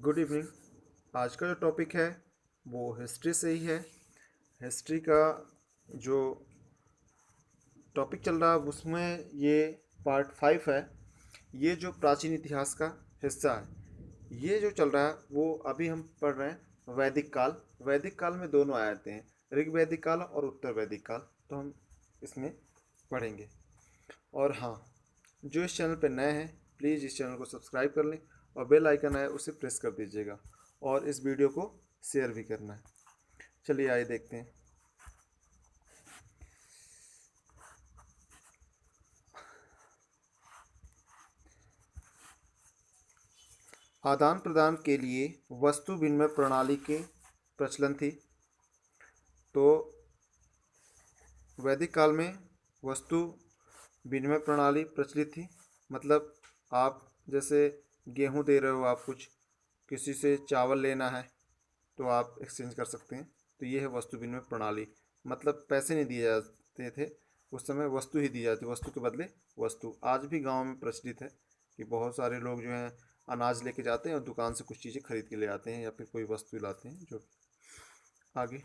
Good evening. आज का जो टॉपिक है वो हिस्ट्री से ही है। हिस्ट्री का जो टॉपिक चल रहा है उसमें ये पार्ट 5 है। ये जो प्राचीन इतिहास का हिस्सा है, ये जो चल रहा है वो अभी हम पढ़ रहे हैं वैदिक काल। वैदिक काल में दोनों आ जाते हैं, ऋग वैदिक काल और उत्तर वैदिक काल, तो हम इसमें पढ़ेंगे। और हाँ, जो इस चैनल पर नए हैं प्लीज़ इस चैनल को सब्सक्राइब कर लें और बेल आइकन है उसे प्रेस कर दीजिएगा और इस वीडियो को शेयर भी करना है। चलिए आइए देखते हैं। आदान प्रदान के लिए वस्तु विनिमय प्रणाली के प्रचलन थी। तो वैदिक काल में वस्तु विनिमय प्रणाली प्रचलित थी। मतलब आप जैसे गेहूं दे रहे हो, आप कुछ किसी से चावल लेना है तो आप एक्सचेंज कर सकते हैं। तो ये है वस्तु विनिमय प्रणाली। मतलब पैसे नहीं दिए जाते थे उस समय, वस्तु ही दी जाती, वस्तु के बदले वस्तु। आज भी गांव में प्रचलित है कि बहुत सारे लोग जो हैं अनाज लेके जाते हैं और दुकान से कुछ चीज़ें खरीद के ले आते हैं या फिर कोई वस्तु लाते हैं। जो आगे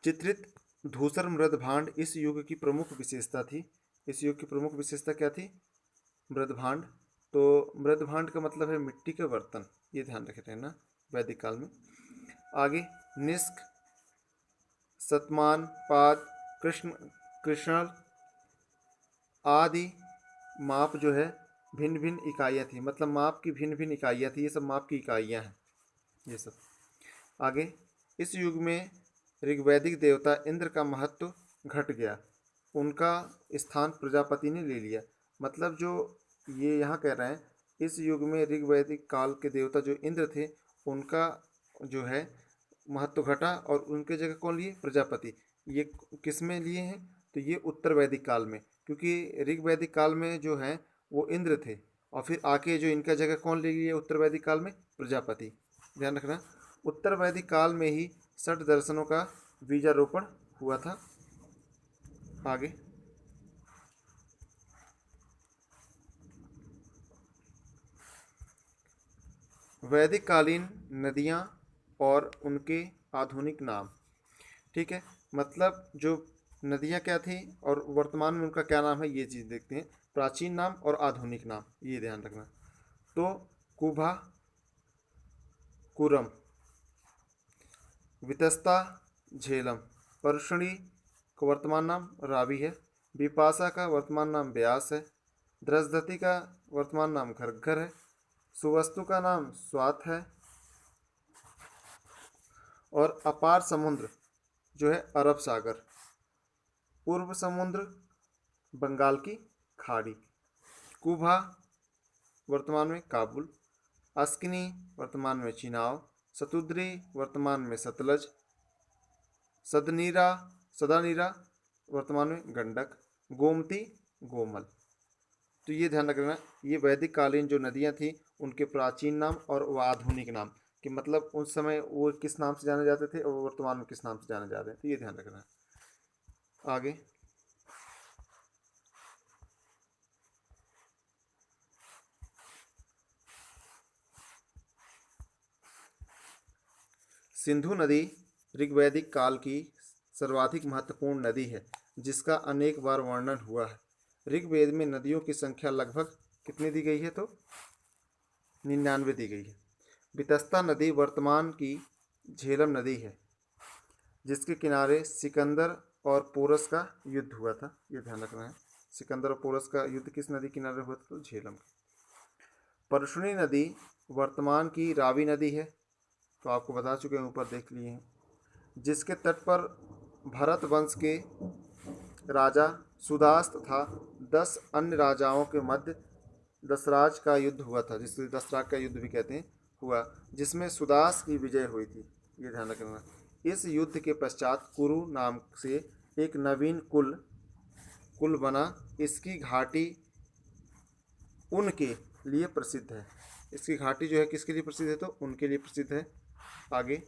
चित्रित धूसर मृद भांड इस युग की प्रमुख विशेषता थी। इस युग की प्रमुख विशेषता क्या थी? मृद भांड। तो मृद भांड का मतलब है मिट्टी के बर्तन, ये ध्यान रखे रहना वैदिक काल में। आगे निष्क, सतमान, पाद, कृष्ण, कृष्ण आदि माप जो है भिन्न भिन्न इकाइयाँ थी। मतलब माप की भिन्न भिन्न इकाइयाँ थी, ये सब माप की इकाइयाँ हैं ये सब। आगे इस युग में ऋग्वैदिक देवता इंद्र का महत्व घट गया, उनका स्थान प्रजापति ने ले लिया। मतलब जो ये यहाँ कह रहे हैं, इस युग में ऋग्वैदिक काल के देवता जो इंद्र थे उनका जो है महत्व घटा और उनके जगह कौन लिए? प्रजापति। ये किस में लिए हैं? तो ये उत्तर वैदिक काल में, क्योंकि ऋग्वैदिक काल में जो है वो इंद्र थे और फिर आके जो इनका जगह कौन ले लिए उत्तर वैदिक काल में? प्रजापति। ध्यान रखना, उत्तर वैदिक काल में ही षट दर्शनों का बीजारोपण हुआ था। आगे वैदिक कालीन नदियाँ और उनके आधुनिक नाम। ठीक है, मतलब जो नदियाँ क्या थी और वर्तमान में उनका क्या नाम है, ये चीज़ देखते हैं। प्राचीन नाम और आधुनिक नाम, ये ध्यान रखना। तो कुभा, कुरम, वितस्ता, झेलम। परशुणी का वर्तमान नाम रावी है। विपाशा का वर्तमान नाम ब्यास है। द्रजदति का वर्तमान नाम घग्गर है। सुवस्तु का नाम स्वात है। और अपार समुद्र जो है अरब सागर। पूर्व समुद्र बंगाल की खाड़ी। कुभा वर्तमान में काबुल। अस्किनी वर्तमान में चिनाव। सतुद्री वर्तमान में सतलज। सदनीरा सदानीरा वर्तमान में गंडक। गोमती गोमल। तो ये ध्यान रखना, ये वैदिक कालीन जो नदियाँ थी उनके प्राचीन नाम और वो आधुनिक नाम, कि मतलब उस समय वो किस नाम से जाने जाते थे और वर्तमान में किस नाम से जाने जाते हैं, तो ये ध्यान रखना है। आगे सिंधु नदी ऋग्वैदिक काल की सर्वाधिक महत्वपूर्ण नदी है जिसका अनेक बार वर्णन हुआ है। ऋग्वेद में नदियों की संख्या लगभग कितनी दी गई है? तो 99 दी गई है। वितस्ता नदी वर्तमान की झेलम नदी है जिसके किनारे सिकंदर और पोरस का युद्ध हुआ था, ये ध्यान रखना है। सिकंदर और पोरस का युद्ध किस नदी किनारे हुआ था? तो झेलम। परशुनी नदी वर्तमान की रावी नदी है, तो आपको बता चुके हैं, ऊपर देख लिए हैं। जिसके तट पर भरत वंश के राजा सुदास तथा 10 अन्य राजाओं के मध्य दसराज का युद्ध हुआ था, जिसे दसराज का युद्ध भी कहते हैं, हुआ, जिसमें सुदास की विजय हुई थी, ये ध्यान रखना। इस युद्ध के पश्चात कुरु नाम से एक नवीन कुल बना। इसकी घाटी उनके लिए प्रसिद्ध है। इसकी घाटी जो है किसके लिए प्रसिद्ध है? तो उनके लिए प्रसिद्ध है। आगे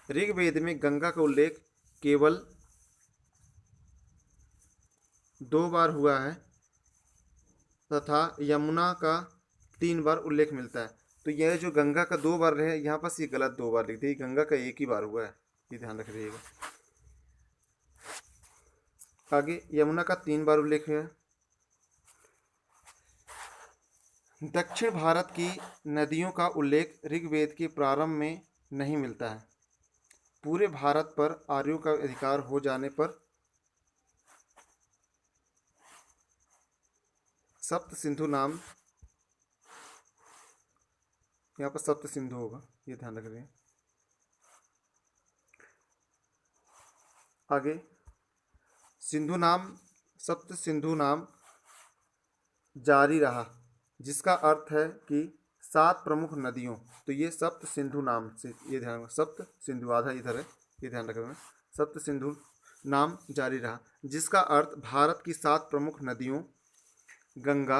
ऋग्वेद में गंगा का उल्लेख केवल 2 बार हुआ है। तथा यमुना का 3 बार उल्लेख मिलता है। तो यह जो गंगा का 2 बार है, यहाँ पर ये गलत 2 बार लिख दिया, गंगा का 1 ही बार हुआ है, ये ध्यान रखिएगा। आगे यमुना का 3 बार उल्लेख है। दक्षिण भारत की नदियों का उल्लेख ऋग्वेद के प्रारंभ में नहीं मिलता है। पूरे भारत पर आर्यों का अधिकार हो जाने पर सप्त सिंधु नाम, यहाँ पर सप्त सिंधु होगा, ये ध्यान रखिए। आगे सिंधु नाम, सप्त सिंधु नाम जारी रहा, जिसका अर्थ है कि 7 प्रमुख नदियों। तो ये सप्त सिंधु नाम से, ये ध्यान, सप्त सिंधु आधा इधर है, ये ध्यान रखना। सप्त सिंधु नाम जारी रहा, जिसका अर्थ भारत की 7 प्रमुख नदियों गंगा,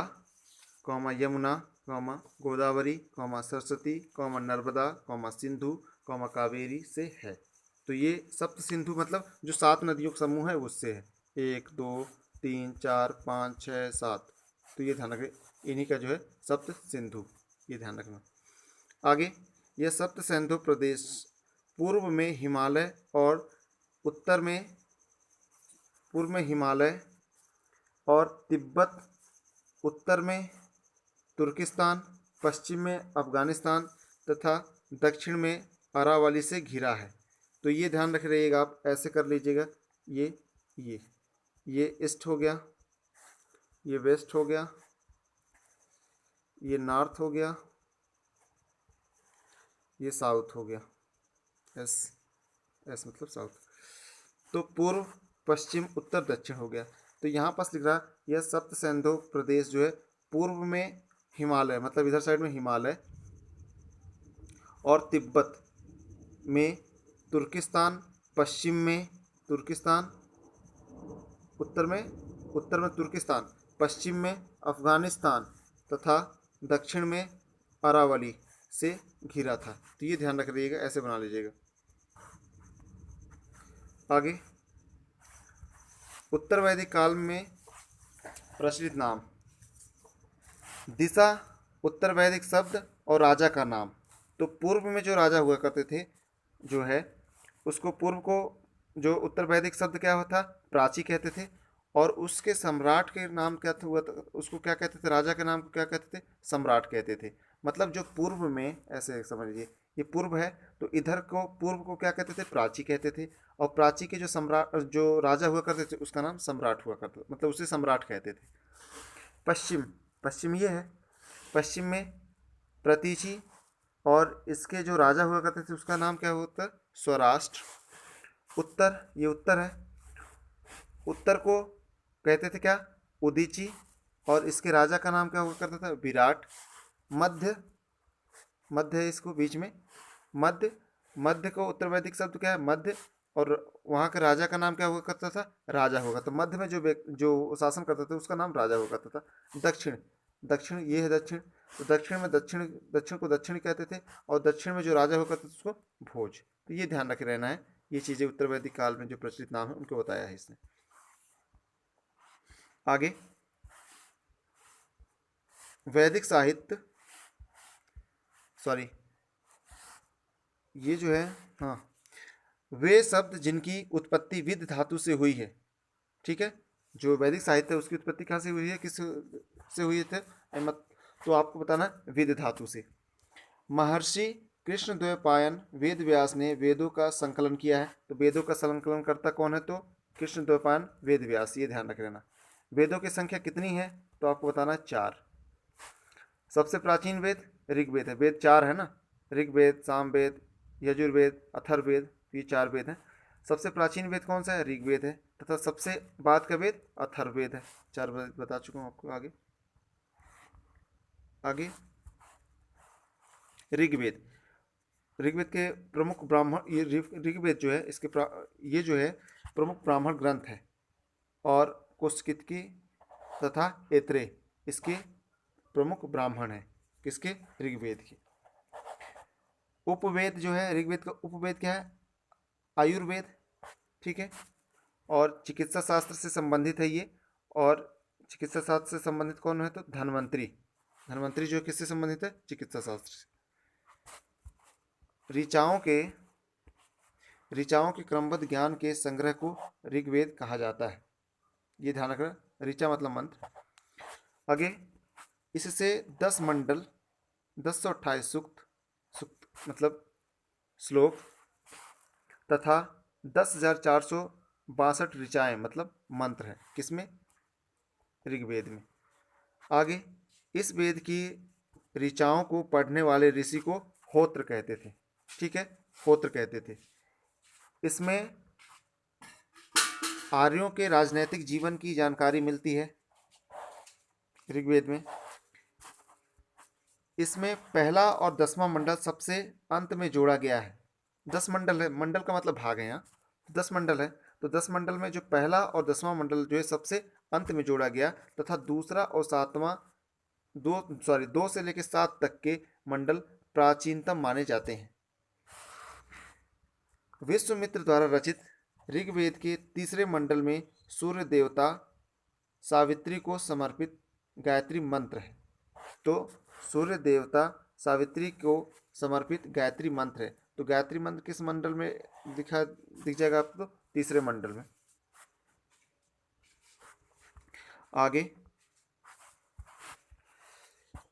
यमुना, गोदावरी, सरस्वती, नर्मदा, सिंधु, कावेरी से है। तो ये सप्त सिंधु मतलब जो 7 नदियों का समूह है उससे है, 1 2 3 4 5 6 7। तो ये ध्यान रखें, इन्हीं का जो है सप्त सिंधु, ये ध्यान रखना। आगे यह सप्त सिंधु प्रदेश पूर्व में हिमालय और उत्तर में हिमालय और तिब्बत, उत्तर में तुर्किस्तान, पश्चिम में अफगानिस्तान तथा दक्षिण में अरावली से घिरा है। तो ये ध्यान रख रहिएगा, आप ऐसे कर लीजिएगा, ये ईस्ट हो गया, ये वेस्ट हो गया, ये नॉर्थ हो गया, ये साउथ हो गया, एस मतलब साउथ। तो पूर्व, पश्चिम, उत्तर, दक्षिण हो गया। तो यहाँ पास लिख रहा, यह सप्त सिंधु प्रदेश जो है पूर्व में हिमालय, मतलब इधर साइड में हिमालय और तिब्बत में तुर्किस्तान, पश्चिम में तुर्किस्तान, उत्तर में तुर्किस्तान, पश्चिम में अफगानिस्तान तथा दक्षिण में अरावली से घिरा था। तो ये ध्यान रख लीजिएगा, ऐसे बना लीजिएगा। आगे उत्तर वैदिक काल में प्रचलित नाम, दिशा उत्तर वैदिक शब्द और राजा का नाम। तो पूर्व में जो राजा हुआ करते थे जो है, उसको पूर्व को जो उत्तर वैदिक शब्द क्या होता, प्राची कहते थे, और उसके सम्राट के नाम क्या हुआ था, उसको क्या कहते थे, राजा के नाम को क्या कहते थे, सम्राट कहते थे। मतलब जो पूर्व में, ऐसे समझ लीजिए ये पूर्व है, तो इधर को पूर्व को क्या कहते थे, प्राची कहते थे, और प्राची के जो सम्राट, जो राजा हुआ करते थे उसका नाम सम्राट हुआ करता, मतलब उसे सम्राट कहते थे। पश्चिम ये है, पश्चिम में प्रतीची, और इसके जो राजा हुआ करते थे उसका नाम क्या होता है, स्वराष्ट्र। उत्तर, ये उत्तर है, उत्तर को कहते थे क्या, उदीची, और इसके राजा का नाम क्या हुआ करता था, विराट। मध्य है इसको बीच में, मध्य को उत्तर वैदिक शब्द क्या है, मध्य, और वहाँ के राजा का नाम क्या हुआ करता था, राजा होगा। तो मध्य में जो शासन करता था उसका नाम राजा हुआ करता था। दक्षिण ये है दक्षिण, तो दक्षिण में दक्षिण को दक्षिण कहते थे, और दक्षिण में जो राजा हुआ करता था उसको भोज। तो ये ध्यान रखे रहना है, ये चीज़ें उत्तर वैदिक काल में जो प्रचलित नाम है उनको बताया है इसने। आगे वैदिक साहित्य, ये जो है, हाँ, वे शब्द जिनकी उत्पत्ति विद धातु से हुई है। ठीक है, जो वैदिक साहित्य है उसकी उत्पत्ति कहाँ से हुई है, किस से हुई थे, तो आपको बताना विद धातु से। महर्षि कृष्णद्वैपायन वेद व्यास ने वेदों का संकलन किया है। तो वेदों का संकलन करता कौन है, तो कृष्णद्वैपायन वेद व्यास, ये ध्यान रख लेना। वेदों की संख्या कितनी है, तो आपको बताना 4। सबसे प्राचीन वेद ऋग्वेद है, वेद 4 है ना, ऋग्वेद, सामवेद, यजुर्वेद, अथर्ववेद, ये 4 वेद हैं। सबसे प्राचीन वेद कौन सा है, ऋग्वेद है, तथा सबसे बाद का वेद अथर्ववेद है। 4 वेद बता चुका हूँ आपको। आगे ऋग्वेद के प्रमुख ब्राह्मण, ये ऋग्वेद जो है इसके ये जो है प्रमुख ब्राह्मण ग्रंथ है, और कुशकितकी तथा ऐत्रेय इसके प्रमुख ब्राह्मण हैं, किसके, ऋग्वेद के। उपवेद जो है, ऋग्वेद का उपवेद क्या है, आयुर्वेद। ठीक है, और चिकित्सा शास्त्र से संबंधित है ये, और चिकित्सा शास्त्र से संबंधित कौन है? तो धन्वंतरी। धन्वंतरी जो किससे संबंधित है? चिकित्सा शास्त्र से। ऋचाओं के क्रमबद्ध ज्ञान के संग्रह को ऋग्वेद कहा जाता है। ये ध्यान रखना, ऋचा मतलब मंत्र। आगे, इससे 10 मंडल, 1028 सूक्त, सूक्त मतलब श्लोक, तथा 10,462 ऋचाएं मतलब मंत्र है। किसमें? ऋग्वेद में। आगे, इस वेद की ऋचाओं को पढ़ने वाले ऋषि को होत्र कहते थे। ठीक है, होत्र कहते थे। इसमें आर्यों के राजनैतिक जीवन की जानकारी मिलती है ऋग्वेद में। इसमें पहला और 10वां मंडल सबसे अंत में जोड़ा गया है। 10 मंडल है, मंडल का मतलब भाग है, यहाँ 10 मंडल है, तो 10 मंडल में जो पहला और 10वां मंडल जो है सबसे अंत में जोड़ा गया, तथा दूसरा और 7वां 2 से लेकर 7 तक के मंडल प्राचीनतम माने जाते हैं। विश्वामित्र द्वारा रचित ऋग्वेद के तीसरे मंडल में सूर्य देवता सावित्री को समर्पित गायत्री मंत्र है। तो सूर्य देवता सावित्री को समर्पित गायत्री मंत्र है। तो गायत्री मंत्र किस मंडल में दिख जाएगा आपको? तो तीसरे मंडल में। आगे,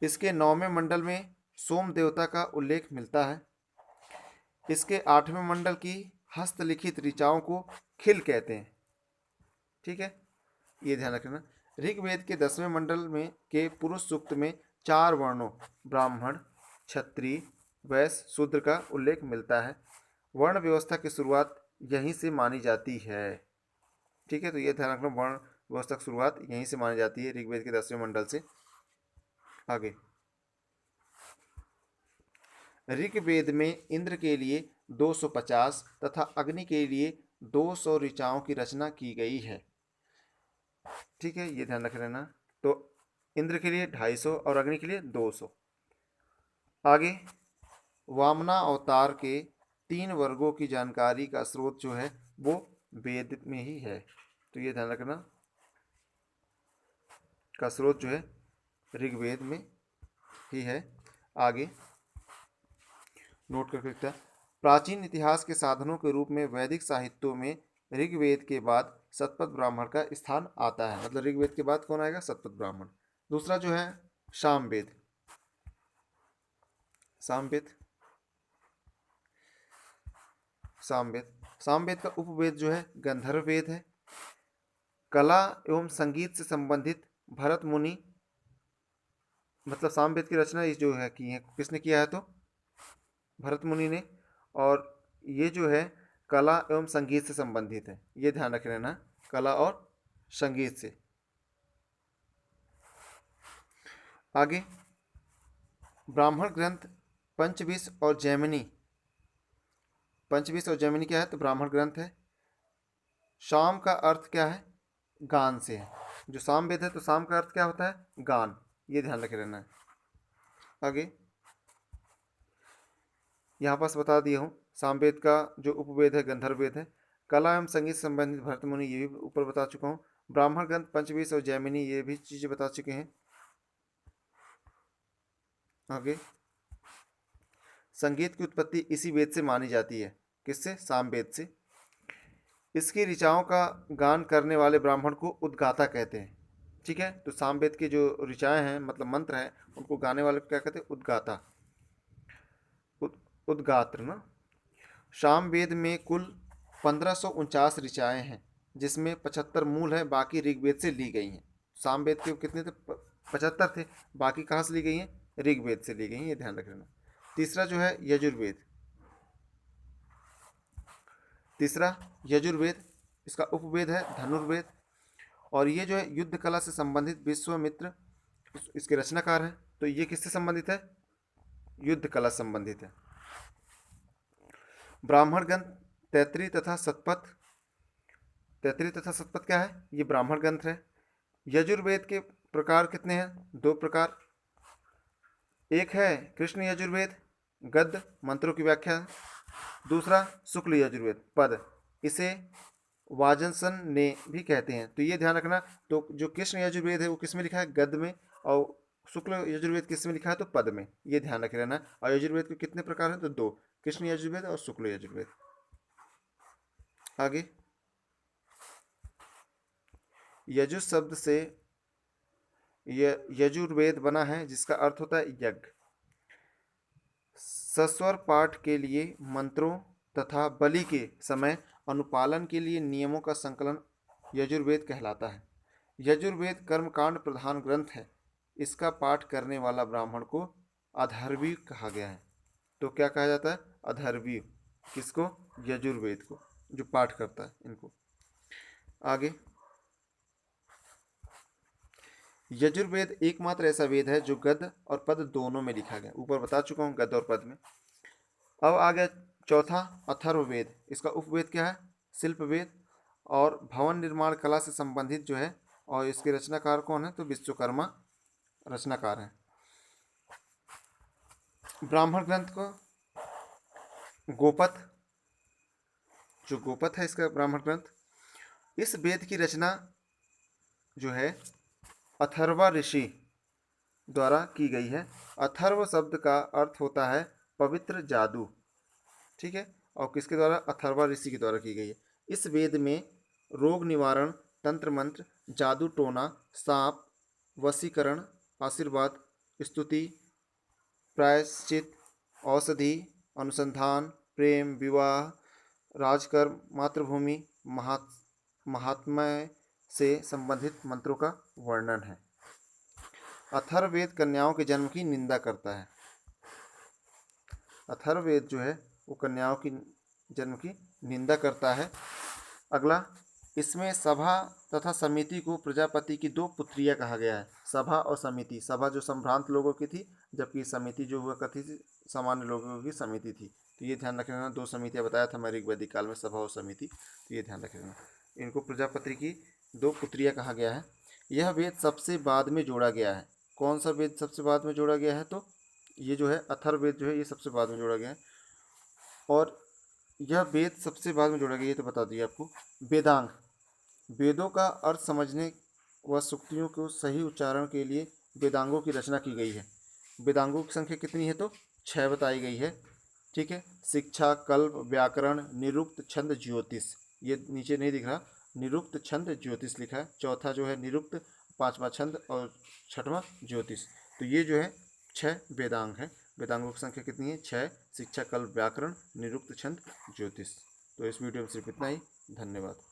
इसके 9वें मंडल में सोम देवता का उल्लेख मिलता है। इसके 8वें मंडल की हस्तलिखित ऋचाओं को खिल कहते हैं। ठीक है, ये ध्यान रखना। ऋग्वेद के 10वें मंडल में के पुरुष सूक्त में 4 वर्णों ब्राह्मण, क्षत्रिय, वैश्य, शूद्र का उल्लेख मिलता है। वर्ण व्यवस्था की शुरुआत यहीं से मानी जाती है। ठीक है, तो ये ध्यान रखना, वर्ण व्यवस्था की शुरुआत यहीं से मानी जाती है, ऋग्वेद के 10वें मंडल से। आगे, ऋग्वेद में इंद्र के लिए 250 तथा अग्नि के लिए 200 ऋचाओं की रचना की गई है। ठीक है, ये ध्यान रख लेना। तो इंद्र के लिए 250 और अग्नि के लिए 200। आगे, वामना अवतार के 3 वर्गों की जानकारी का स्रोत जो है वो वेद में ही है। तो ये ध्यान रखना, का स्रोत जो है ऋग्वेद में ही है। आगे नोट करके रखता है, प्राचीन इतिहास के साधनों के रूप में वैदिक साहित्यों में ऋग्वेद के बाद शतपथ ब्राह्मण का स्थान आता है। मतलब ऋग्वेद के बाद कौन आएगा? शतपथ ब्राह्मण। दूसरा जो है सामवेद। सामवेद सामवेद सामवेद का उपवेद जो है गंधर्व वेद है। कला एवं संगीत से संबंधित भरत मुनि, मतलब सामवेद की रचना इस जो है की है, किसने किया है? तो भरत मुनि ने। और ये जो है कला एवं संगीत से संबंधित है, ये ध्यान रख लेना, कला और संगीत से। आगे, ब्राह्मण ग्रंथ पंचविश और जैमिनी। पंचविश और जैमिनी क्या है? तो ब्राह्मण ग्रंथ है। शाम का अर्थ क्या है? गान से है। जो सामवेद है तो शाम का अर्थ क्या होता है? गान। ये ध्यान रखे रहना है। आगे, यहाँ पास बता दिया हूँ, सामवेद का जो उपवेद है गंधर्व वेद है। कला एवं संगीत से संबंधित भरत मुनि, ये भी ऊपर बता चुका हूँ। ब्राह्मण ग्रंथ पंचविश और जैमिनी, ये भी चीजें बता चुके हैं। आगे, संगीत की उत्पत्ति इसी वेद से मानी जाती है। किससे? सामवेद से। इसकी ऋचाओं का गान करने वाले ब्राह्मण को उद्गाता कहते हैं। ठीक है, तो सामवेद के जो ऋचाएं हैं मतलब मंत्र हैं, उनको गाने वाले को क्या कहते हैं? उद्गाता, उद्गात्र ना। सामवेद में कुल 1549 ऋचाएं हैं, जिसमें 75 मूल है, बाकी ऋग्वेद से ली गई हैं। सामवेद के कितने थे? 75 थे, बाकी कहाँ से ली गई हैं? ऋग्वेद से ली गई हैं, ये ध्यान रख लेना। तीसरा जो है यजुर्वेद। तीसरा यजुर्वेद, इसका उपवेद है धनुर्वेद। और ये जो है युद्ध कला से संबंधित विश्वामित्र इसके रचनाकार हैं। तो ये किससे संबंधित है? युद्ध कला संबंधित है। ब्राह्मण ग्रंथ तैतृय तथा शतपथ। तैतृय तथा शतपथ क्या है? ये ब्राह्मण ग्रंथ है। यजुर्वेद के प्रकार कितने हैं? 2 प्रकार। एक है कृष्ण यजुर्वेद, गद्य मंत्रों की व्याख्या। दूसरा शुक्ल यजुर्वेद, पद। इसे वाजंसन ने भी कहते हैं। तो ये ध्यान रखना। तो जो कृष्ण यजुर्वेद है वो किस में लिखा है? गद्य में। और शुक्ल यजुर्वेद किस में लिखा है? तो पद में। ये ध्यान रखे रहना। और यजुर्वेद के कितने प्रकार हैं? तो दो, कृष्ण यजुर्वेद और शुक्ल यजुर्वेद। आगे, यजुर शब्द से यजुर्वेद बना है, जिसका अर्थ होता है यज्ञ। सस्वर पाठ के लिए मंत्रों तथा बलि के समय अनुपालन के लिए नियमों का संकलन यजुर्वेद कहलाता है। यजुर्वेद कर्मकांड प्रधान ग्रंथ है। इसका पाठ करने वाला ब्राह्मण को अधर्वी कहा गया है। तो क्या कहा जाता है? अधर्वी। किसको? यजुर्वेद को, जो पाठ करता है इनको। आगे, यजुर्वेद एकमात्र ऐसा वेद है जो गद्य और पद दोनों में लिखा गया। ऊपर बता चुका हूँ गद्य और पद में। अब आ गया चौथा, अथर्ववेद। इसका उपवेद क्या है? शिल्पवेद। और भवन निर्माण कला से संबंधित जो है, और इसके रचनाकार कौन है? तो विश्वकर्मा रचनाकार हैं। ब्राह्मण ग्रंथ को गोपथ, जो गोपथ है इसका ब्राह्मण ग्रंथ, इस वेद की रचना जो है अथर्वा ऋषि द्वारा की गई है। अथर्व शब्द का अर्थ होता है पवित्र जादू। ठीक है। और किसके द्वारा? अथर्वा ऋषि के द्वारा की गई है। इस वेद में रोग निवारण, तंत्र मंत्र, जादू टोना, सांप, वशीकरण, आशीर्वाद, स्तुति, प्रायश्चित, औषधि, अनुसंधान, प्रेम, विवाह, राजकर्म, मातृभूमि, महात्म्य से संबंधित मंत्रों का वर्णन है। अथर्ववेद कन्याओं के जन्म की निंदा करता है। अथर्ववेद जो है वो कन्याओं की जन्म की निंदा करता है। अगला, इसमें सभा तथा समिति को प्रजापति की दो पुत्रियां कहा गया है। सभा और समिति। सभा जो संभ्रांत लोगों की थी, जबकि समिति जो हुआ करती थी सामान्य लोगों की समिति थी। तो ये ध्यान रख लेना। दो समितियां बताया था हमारे वैदिक काल में, सभा और समिति। तो ये ध्यान रख लेना। इनको प्रजापति की दो पुत्रियां कहा गया है। यह वेद सबसे बाद में जोड़ा गया है। कौन सा वेद सबसे बाद में जोड़ा गया है? तो ये जो है अथर्ववेद जो है ये सबसे बाद में जोड़ा गया है। और यह वेद सबसे बाद में जोड़ा गया, ये तो बता दिया आपको। वेदांग, वेदों का अर्थ समझने व सूक्तियों को सही उच्चारण के लिए वेदांगों की रचना की गई है। वेदांगों की संख्या कितनी है? तो 6 बताई गई है। ठीक है। शिक्षा, कल्प, व्याकरण, निरुक्त, छंद, ज्योतिष। ये नीचे नहीं दिख रहा, निरुक्त, छंद, ज्योतिष लिखा है। चौथा जो है निरुक्त, पांचवा छंद और छठवां ज्योतिष। तो ये जो है 6 वेदांग है। वेदांगों की संख्या कितनी है? 6। शिक्षा, कल्प, व्याकरण, निरुक्त, छंद, ज्योतिष। तो इस वीडियो में सिर्फ इतना ही। धन्यवाद।